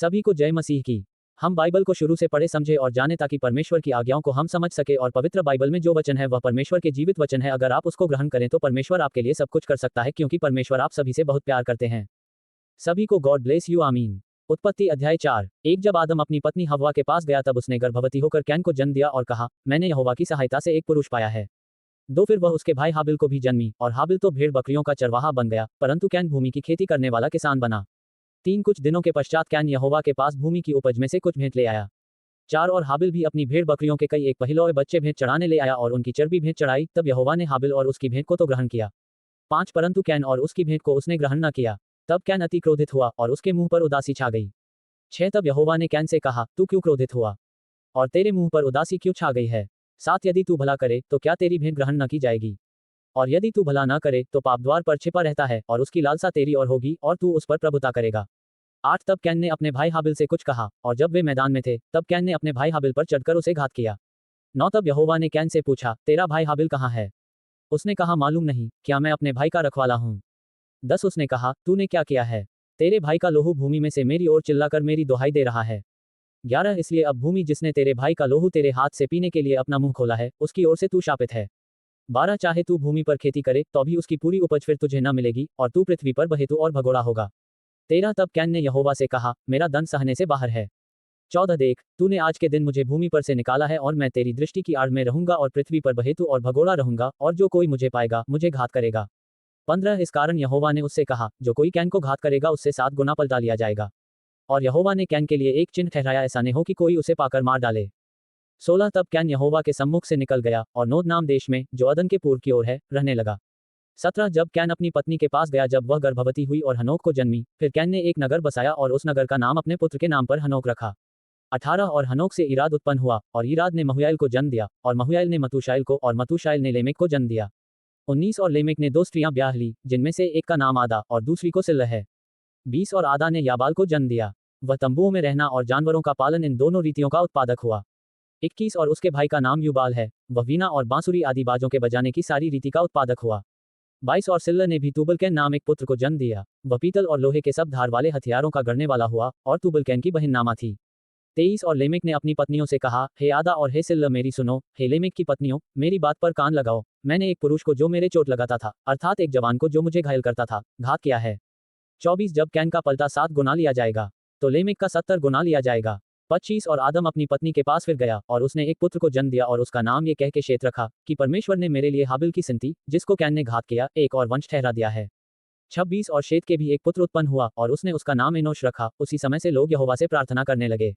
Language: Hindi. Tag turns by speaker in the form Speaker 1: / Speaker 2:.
Speaker 1: सभी को जय मसीह की। हम बाइबल को शुरू से पढ़े समझे और जाने ताकि परमेश्वर की आज्ञाओं को हम समझ सके और पवित्र बाइबल में जो वचन है वह परमेश्वर के जीवित वचन है। अगर आप उसको ग्रहण करें तो परमेश्वर आपके लिए सब कुछ कर सकता है, क्योंकि परमेश्वर आप सभी से बहुत प्यार करते हैं। सभी को गॉड ब्लेस यू, आमीन। उत्पत्ति अध्याय 4। एक जब आदम अपनी पत्नी हव्वा के पास गया तब उसने गर्भवती होकर कैन को जन्म दिया और कहा, मैंने यहोवा की सहायता से एक पुरुष पाया है। दो फिर वह उसके भाई हाबिल को भी जन्मी, और हाबिल तो भेड़ बकरियों का चरवाहा बन गया, परंतु कैन भूमि की खेती करने वाला किसान बना। 3 कुछ दिनों के पश्चात कैन यहोवा के पास भूमि की उपज में से कुछ भेंट ले आया। 4 और हाबिल भी अपनी भेड़ बकरियों के कई एक पहिलौए बच्चे भेंट चढ़ाने ले आया और उनकी चर्बी भेंट चढ़ाई। तब यहोवा ने हाबिल और उसकी भेंट को तो ग्रहण किया। 5 परंतु कैन और उसकी भेंट को उसने ग्रहण न किया। तब कैन अति क्रोधित हुआ और उसके मुंह पर उदासी छा गई। 6 तब यहोवा ने कैन से कहा, तू क्यों क्रोधित हुआ और तेरे मुंह पर उदासी क्यों छा गई है? 7 यदि तू भला करे तो क्या तेरी भेंट ग्रहण न की जाएगी? और यदि तू भला न करे तो पाप द्वार पर छिपा रहता है और उसकी लालसा तेरी ओर होगी और तू उस पर प्रभुता करेगा। 8 तब कैन ने अपने भाई हाबिल से कुछ कहा, और जब वे मैदान में थे तब कैन ने अपने भाई हाबिल पर चढ़कर उसे घात किया। 9 तब यहोवा ने कैन से पूछा, तेरा भाई हाबिल कहाँ है? उसने कहा, मालूम नहीं, क्या मैं अपने भाई का रखवाला हूँ? 10 उसने कहा, तूने क्या किया है? तेरे भाई का लोहू भूमि में से मेरी ओर चिल्लाकर मेरी दुहाई दे रहा है। 11 इसलिए अब भूमि जिसने तेरे भाई का लोहू तेरे हाथ से पीने के लिए अपना मुंह खोला है, उसकी ओर से तू शापित है। 12 चाहे तू भूमि पर खेती करे तो भी उसकी पूरी उपज फिर तुझे न मिलेगी, और तू पृथ्वी पर बहेतु और भगोड़ा होगा। 13 तब कैन ने यहोवा से कहा, मेरा दंड सहने से बाहर है। 14 देख, तूने आज के दिन मुझे भूमि पर से निकाला है और मैं तेरी दृष्टि की आड़ में रहूंगा और पृथ्वी पर बहेतु और भगोड़ा रहूंगा, और जो कोई मुझे पाएगा मुझे घात करेगा। 15 इस कारण यहोवा ने उससे कहा, जो कोई कैन को घात करेगा उससे 7 गुना पलटा लिया जाएगा। और यहोवा ने कैन के लिए एक चिन्ह ठहराया, ऐसा नहीं हो कि कोई उसे पाकर मार डाले। 16 तब कैन यहोवा के सम्मुख से निकल गया और नोद नाम देश में, जो अदन के पूर्व की ओर है, रहने लगा। 17 जब कैन अपनी पत्नी के पास गया जब वह गर्भवती हुई और हनोक को जन्मी, फिर कैन ने एक नगर बसाया और उस नगर का नाम अपने पुत्र के नाम पर हनोक रखा। 18 और हनोक से ईराद उत्पन्न हुआ, और ईराद ने महुयाल को जन्म दिया, और महुयाल ने मतूशाइल को, और मतूशाइल ने लेमेक को जन्म दिया। 19 और लेमेक ने 2 स्त्रियां ब्याह ली, जिनमें से एक का नाम आदा और दूसरी को सिल्ह है। 20 और आदा ने याबाल को जन्म दिया। वह तंबुओं में रहना और जानवरों का पालन इन दोनों रीतियों का उत्पादक हुआ। 21 और उसके भाई का नाम युबाल है, वह वीणा और बांसुरी आदि बाजों के बजाने की सारी रीति का उत्पादक हुआ। 22 और सिल्ला ने भी तुबलकैन नाम एक पुत्र को जन्म दिया, वह पीतल और लोहे के सब धार वाले हथियारों का गढ़ने वाला हुआ, और तुबलकैन की बहन नामा थी। 23 और लेमेक ने अपनी पत्नियों से कहा, हे आदा और हे सिल्ला मेरी सुनो, हे लेमेक की पत्नियों मेरी बात पर कान लगाओ। मैंने एक पुरुष को जो मेरे चोट लगाता था, अर्थात एक जवान को जो मुझे घायल करता था, घात किया है। 24 जब कैन का पलटा 7 गुना लिया जाएगा तो लेमेक का 70 गुना लिया जाएगा। 25 और आदम अपनी पत्नी के पास फिर गया और उसने एक पुत्र को जन्म दिया और उसका नाम ये कह के शेत रखा कि परमेश्वर ने मेरे लिए हाबिल की सिंती, जिसको कैन ने घात किया, एक और वंश ठहरा दिया है। 26 और शेत के भी एक पुत्र उत्पन्न हुआ और उसने उसका नाम एनोश रखा। उसी समय से लोग यहोवा से प्रार्थना करने लगे।